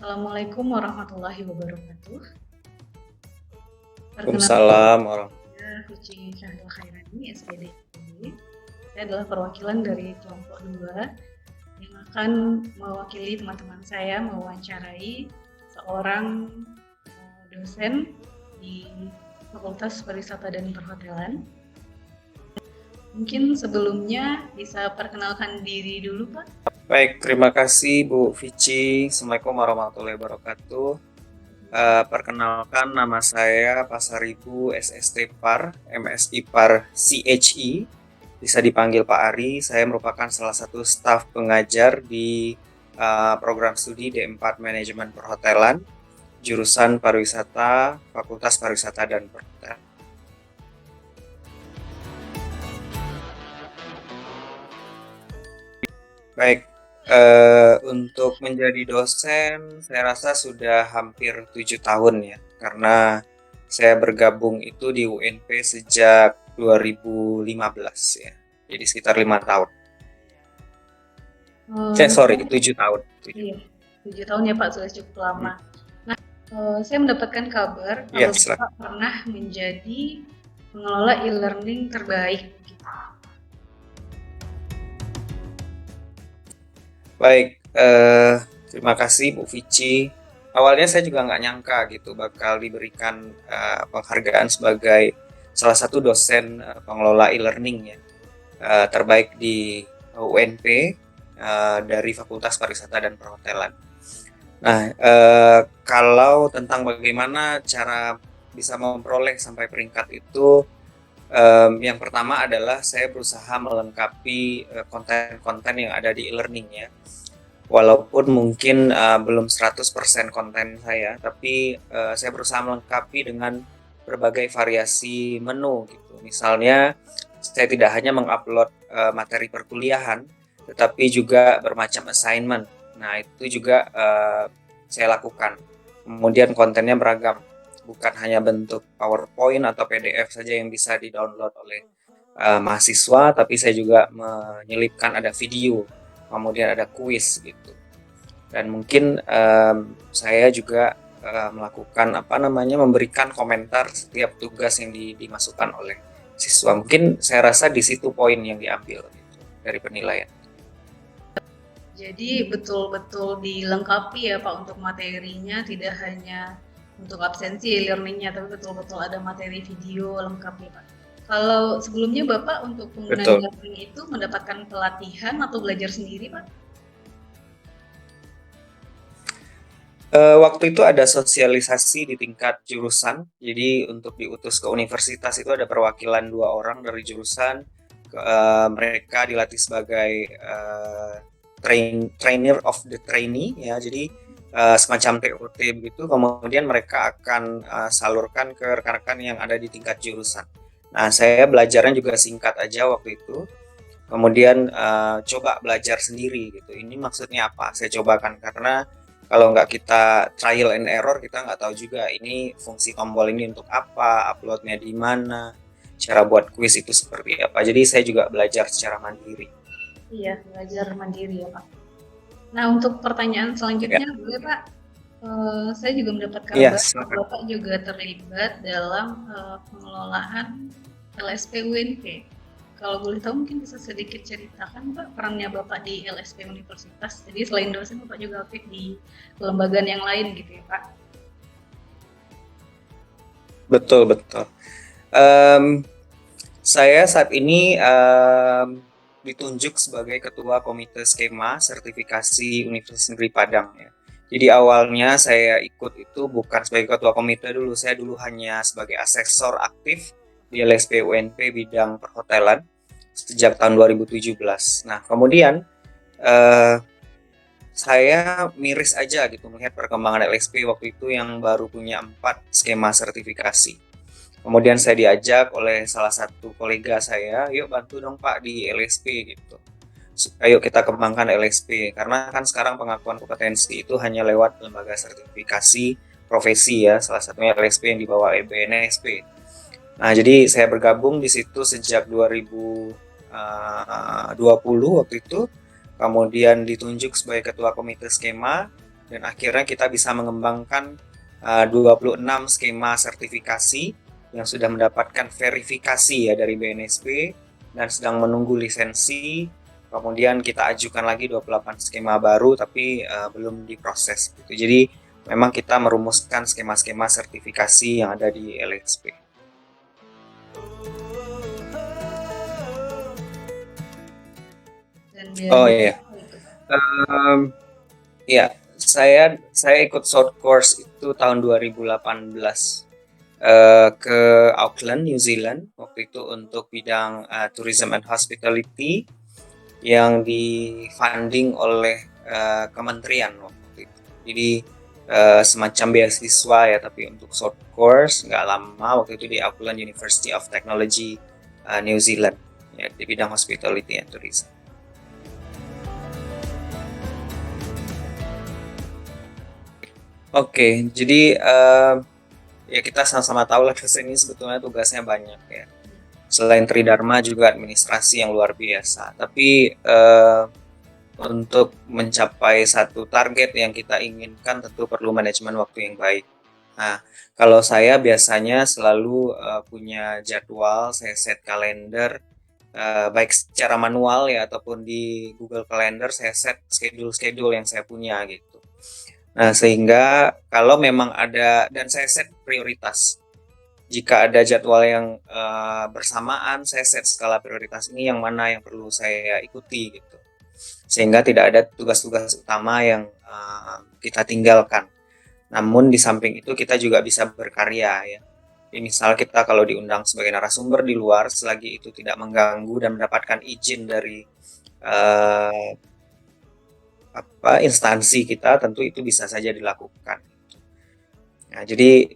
Assalamualaikum warahmatullahi wabarakatuh. Perkenalkan, Waalaikumsalam orang. saya Puji Syahrul Khairani, SPD. Saya adalah perwakilan dari kelompok 2 yang akan mewakili teman-teman saya mewawancarai seorang dosen di Fakultas Pariwisata dan Perhotelan. Mungkin sebelumnya bisa perkenalkan diri dulu, Pak. Baik, terima kasih Bu Vici. Assalamualaikum warahmatullahi wabarakatuh. Perkenalkan, nama saya Pasaribu SST Par, MSI Par CHI. Bisa dipanggil Pak Ari. Saya merupakan salah satu staf pengajar di program studi D4 Manajemen Perhotelan, jurusan Pariwisata, Fakultas Pariwisata dan Perhotelan. Baik, untuk menjadi dosen, saya rasa sudah hampir 7 tahun ya, karena saya bergabung itu di UNP sejak 2015 ya, jadi sekitar 5 tahun. Sorry, 7 tahun. Iya, 7 tahun ya Pak, sudah cukup lama. Nah, saya mendapatkan kabar Iya, kalau silakan. Bapak pernah menjadi pengelola e-learning terbaik. Baik, terima kasih Bu Vici. Awalnya saya juga nggak nyangka gitu bakal diberikan penghargaan sebagai salah satu dosen pengelola e-learning ya, terbaik di UNP dari Fakultas Pariwisata dan Perhotelan. Nah, kalau tentang bagaimana cara bisa memperoleh sampai peringkat itu, yang pertama adalah saya berusaha melengkapi konten-konten yang ada di e-learning ya. Walaupun mungkin belum 100% konten saya, tapi saya berusaha melengkapi dengan berbagai variasi menu gitu. Misalnya, saya tidak hanya mengupload materi perkuliahan, tetapi juga bermacam assignment. Nah, itu juga saya lakukan. Kemudian kontennya beragam, bukan hanya bentuk PowerPoint atau PDF saja yang bisa di-download oleh mahasiswa, tapi saya juga menyelipkan ada video, kemudian ada kuis gitu. Dan mungkin saya juga melakukan memberikan komentar setiap tugas yang dimasukkan oleh siswa. Mungkin saya rasa di situ poin yang diambil gitu, dari penilaian. Jadi betul-betul dilengkapi ya Pak untuk materinya, tidak hanya untuk absensi e-learningnya, tapi betul-betul ada materi video lengkap ya Pak. Kalau sebelumnya Bapak untuk penggunaan Betul. e-learning itu mendapatkan pelatihan atau belajar sendiri Pak? Waktu itu ada sosialisasi di tingkat jurusan, jadi untuk diutus ke universitas itu ada perwakilan 2 orang dari jurusan. Mereka dilatih sebagai trainer of the trainee ya, jadi semacam TOT begitu. Kemudian mereka akan salurkan ke rekan-rekan yang ada di tingkat jurusan. Nah, saya belajarnya juga singkat aja waktu itu. Kemudian coba belajar sendiri gitu. Ini maksudnya apa? Saya cobakan karena kalau nggak kita trial and error, kita nggak tahu juga ini fungsi tombol ini untuk apa, uploadnya di mana, cara buat kuis itu seperti apa. Jadi saya juga belajar secara mandiri. Iya, belajar mandiri ya Pak. Nah, untuk pertanyaan Ya, selanjutnya boleh Pak? Saya juga mendapat iya, kabar bahwa silakan. Bapak juga terlibat dalam pengelolaan LSP UNP. Kalau boleh tahu mungkin bisa sedikit ceritakan Pak perannya Bapak di LSP Universitas. Jadi selain dosen Bapak juga aktif di kelembagaan yang lain gitu ya Pak. Betul, betul. Em, saya saat ini ditunjuk sebagai Ketua Komite Skema Sertifikasi Universitas Negeri Padang ya. Jadi awalnya saya ikut itu bukan sebagai Ketua Komite dulu, saya dulu hanya sebagai asesor aktif di LSP UNP bidang perhotelan sejak tahun 2017. Nah, kemudian eh, saya miris aja gitu melihat perkembangan LSP waktu itu yang baru punya 4 skema sertifikasi. Kemudian saya diajak oleh salah satu kolega saya, yuk bantu dong Pak di LSP gitu. Ayo kita kembangkan LSP, karena kan sekarang pengakuan kompetensi itu hanya lewat lembaga sertifikasi profesi ya, salah satunya LSP yang dibawa BNSP. Nah, jadi saya bergabung di situ sejak 2020 waktu itu, kemudian ditunjuk sebagai ketua komite skema. dan akhirnya kita bisa mengembangkan 26 skema sertifikasi yang sudah mendapatkan verifikasi ya dari BNSP dan sedang menunggu lisensi. Kemudian kita ajukan lagi 28 skema baru tapi belum diproses gitu. Jadi memang kita merumuskan skema-skema sertifikasi yang ada di LSP. Dan Oh biayanya iya. apa itu, Pak? Ya, saya ikut short course itu tahun 2018 ke Auckland, New Zealand waktu itu untuk bidang tourism and hospitality yang di-funding oleh kementerian waktu itu. Jadi semacam beasiswa ya, tapi untuk short course nggak lama waktu itu di Auckland University of Technology New Zealand ya, di bidang hospitality and tourism. Oke, jadi ya kita sama-sama tahu lah dosen ini sebetulnya tugasnya banyak ya. Selain Tridharma juga administrasi yang luar biasa. Tapi untuk mencapai satu target yang kita inginkan tentu perlu manajemen waktu yang baik. Nah, kalau saya biasanya selalu punya jadwal, saya set kalender, baik secara manual ya ataupun di Google Calendar saya set schedule-schedule yang saya punya gitu. Nah, sehingga kalau memang ada, dan saya set prioritas. Jika ada jadwal yang bersamaan, saya set skala prioritas ini yang mana yang perlu saya ikuti gitu. Sehingga tidak ada tugas-tugas utama yang kita tinggalkan. Namun di samping itu kita juga bisa berkarya ya. Jadi misal kita kalau diundang sebagai narasumber di luar, selagi itu tidak mengganggu dan mendapatkan izin dari instansi kita, tentu itu bisa saja dilakukan. Nah, jadi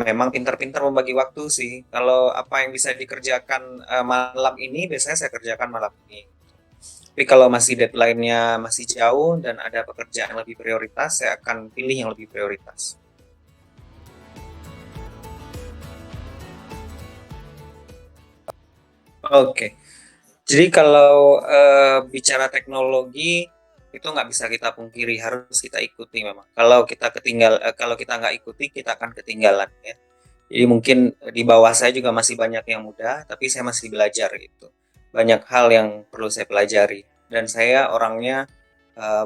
memang pintar-pintar membagi waktu sih. Kalau apa yang bisa dikerjakan malam ini, biasanya saya kerjakan malam ini. Tapi kalau masih deadline-nya masih jauh dan ada pekerjaan yang lebih prioritas, saya akan pilih yang lebih prioritas. Oke, jadi kalau bicara teknologi itu nggak bisa kita pungkiri, harus kita ikuti memang. Kalau kita kalau kita nggak ikuti, kita akan ketinggalan ya. Jadi mungkin di bawah saya juga masih banyak yang muda, tapi saya masih belajar gitu. Banyak hal yang perlu saya pelajari. Dan saya orangnya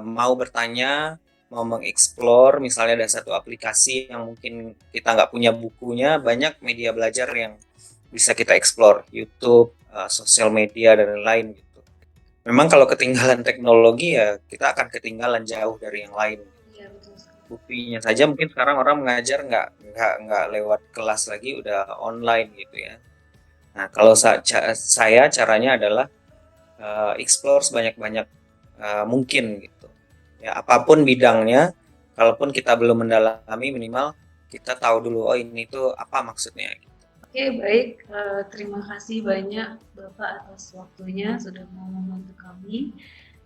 mau bertanya, mau mengeksplor, misalnya ada satu aplikasi yang mungkin kita nggak punya bukunya, banyak media belajar yang bisa kita eksplor, YouTube, sosial media, dan lain-lain gitu. Memang kalau ketinggalan teknologi ya kita akan ketinggalan jauh dari yang lain. Iya, betul sekali. Buktinya saja mungkin sekarang orang mengajar nggak lewat kelas lagi, udah online gitu ya. Nah kalau saya caranya adalah explore sebanyak-banyak mungkin gitu. Ya apapun bidangnya, kalaupun kita belum mendalami minimal kita tahu dulu oh ini tuh apa maksudnya. Oke, baik. Terima kasih banyak Bapak atas waktunya sudah mau membantu kami.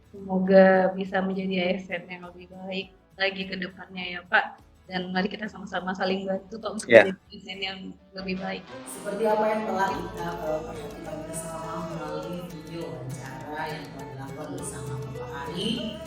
Semoga bisa menjadi ASN yang lebih baik lagi ke depannya ya Pak. Dan mari kita sama-sama saling bantu Pak untuk Ya. menjadi ASN yang lebih baik. Seperti apa yang telah kita perhatikan bersama melalui video wawancara yang telah dilakukan bersama Bapak Ari,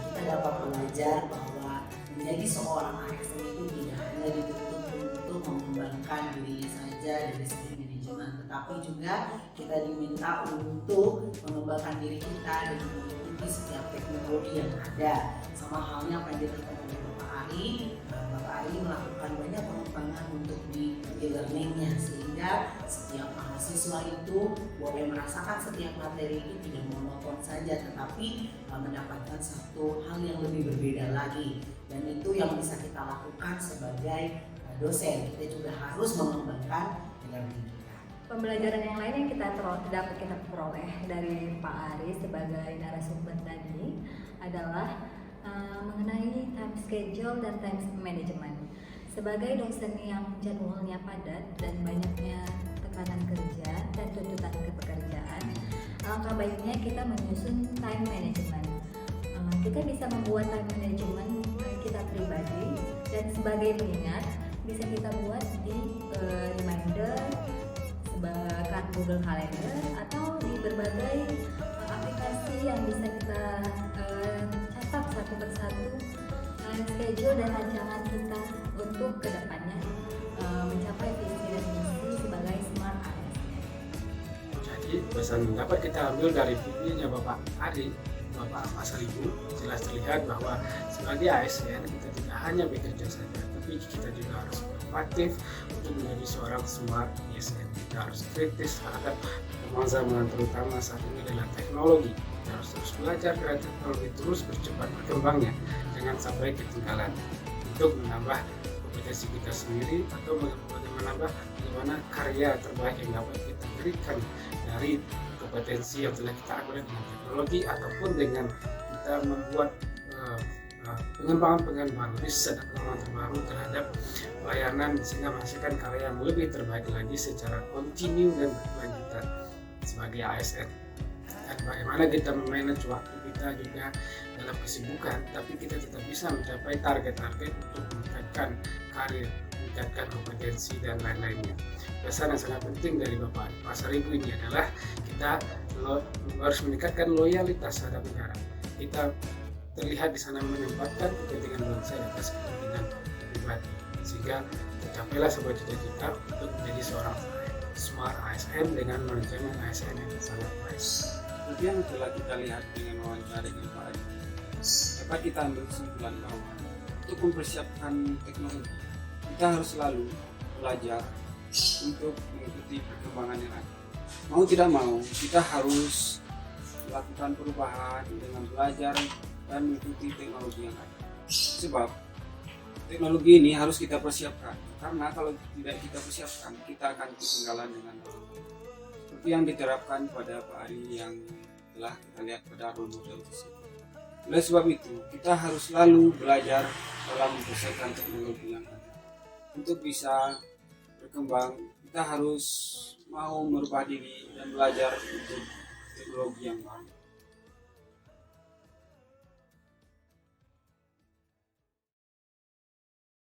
kita dapat belajar bahwa menjadi seorang ASN itu tidak hanya dituntut untuk mengembangkan dirinya saja dari segi manajemen, tetapi juga kita diminta untuk mengembangkan diri kita dengan mengikuti setiap teknologi yang ada. Sama halnya apa yang dilakukan oleh Bapak Ari, Bapak Ari melakukan banyak pengembangan untuk di e-learningnya, sehingga setiap mahasiswa itu boleh merasakan setiap materi itu tidak monoton saja, tetapi mendapatkan satu hal yang lebih berbeda lagi. Dan itu yang bisa kita lakukan sebagai dosen. Kita juga harus mengembangkan e-learning kita. Pembelajaran yang lain yang dapat kita peroleh dari Pak Ari sebagai narasumber tadi adalah mengenai time schedule dan time management. Sebagai dosen yang jadwalnya padat dan banyaknya tekanan kerja dan tuntutan pekerjaan, alangkah baiknya kita menyusun time management. Kita bisa membuat time management kita pribadi, dan sebagai pengingat bisa kita buat di reminder, sebagai Google Calendar, atau di berbagai aplikasi yang bisa kita catat satu persatu schedule dan rancangan kita untuk kedepannya mencapai visi dan misi sebagai Smart ASN. Jadi pesan dapat kita ambil dari videonya Bapak Ari, Bapak Pasar Ibu, jelas terlihat bahwa sebagai ASN kita tidak hanya bekerja saja, tapi kita juga harus proaktif untuk menjadi seorang smart ASN. Kita harus kritis terhadap perkembangan zaman, terutama saat ini adalah teknologi. Kita harus terus belajar karena teknologi terus bercepat berkembangnya, jangan sampai ketinggalan untuk menambah kompetensi kita sendiri atau menambah bagaimana karya terbaik yang dapat kita berikan dari kompetensi yang telah kita upgrade dengan teknologi ataupun dengan kita membuat pengembangan riset dan pengembangan terbaru terhadap layanan sehingga menghasilkan karya yang lebih terbaik lagi secara kontinu dan berkelanjutan sebagai ASN. Dan bagaimana kita memanage waktu kita juga dalam kesibukan, tapi kita tetap bisa mencapai target-target untuk meningkatkan karir, meningkatkan kompetensi dan lain-lainnya. Pesan yang sangat penting dari Bapak Pasar Ibu ini adalah kita harus meningkatkan loyalitas terhadap negara. Kita terlihat di sana menempatkan kepentingan bangsa di atas kepentingan pribadi, sehingga tercapailah sebuah cita-cita untuk menjadi seorang smart ASN dengan manajemen ASN yang sangat baik. Kemudian setelah kita lihat dengan wawancara dengan Pak Ari, dapat kita ambil kesimpulan bahwa untuk mempersiapkan teknologi kita harus selalu belajar untuk mengikuti perkembangan yang ada. Mau tidak mau kita harus melakukan perubahan dengan belajar dan mengikuti teknologi yang ada. Sebab teknologi ini harus kita persiapkan, karena kalau tidak kita persiapkan kita akan ketinggalan dengan seperti yang diterapkan pada Pak Ari yang telah kita lihat pada role model tersebut. Oleh sebab itu kita harus selalu belajar dalam mempersiapkan teknologi yang ada. Untuk bisa berkembang kita harus mau merubah diri dan belajar untuk teknologi yang baru.